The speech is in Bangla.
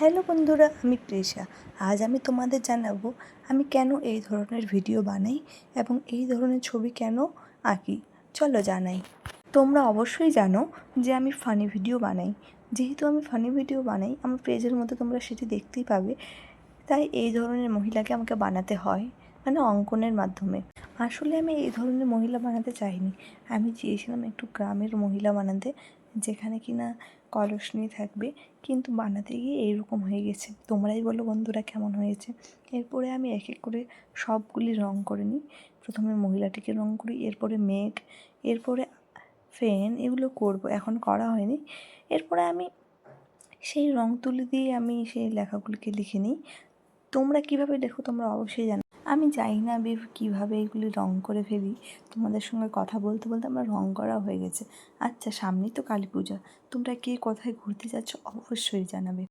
হ্যালো বন্ধুরা, আমি প্রেষা। আজ আমি তোমাদের জানাবো আমি কেন এই ধরনের ভিডিও বানাই এবং এই ধরনের ছবি কেন আঁকি। চলো জানাই। তোমরা অবশ্যই জানো যে আমি ফানি ভিডিও বানাই। যেহেতু আমি ফানি ভিডিও বানাই, আমার পেজের মধ্যে তোমরা সেটি দেখতেই পাবে। তাই এই ধরনের মহিলাকে আমাকে বানাতে হয়, মানে অঙ্কনের মাধ্যমে। আসলে আমি এই ধরনের মহিলা বানাতে চাইনি। আমি চেয়েছিলাম একটু গ্রামের মহিলা বানাতে, যেখানে কিনা কলস নিয়ে থাকবে, কিন্তু বানাতে গিয়ে এইরকম হয়ে গেছে। তোমরাই বলো বন্ধুরা কেমন হয়েছে। এরপরে আমি এক এক করে সবগুলি রঙ করে নিই। প্রথমে মহিলাটিকে রঙ করি, এরপরে মেঘ, এরপরে ফ্যান, এগুলো করব, এখন করা হয়নি। এরপরে আমি সেই রঙ তুলি দিয়ে আমি সেই লেখাগুলিকে লিখে নিই। তোমরা কীভাবে লেখো তোমরা অবশ্যই জানো। আমি জানি না আমি কীভাবে এগুলি রঙ করে ফেলি। তোমাদের সঙ্গে কথা বলতে বলতে আমার রঙ করা হয়ে গেছে। আচ্ছা, সামনেই তো কালী পূজা। তোমরা কে কোথায় ঘুরতে যাচ্ছ অবশ্যই জানাবে।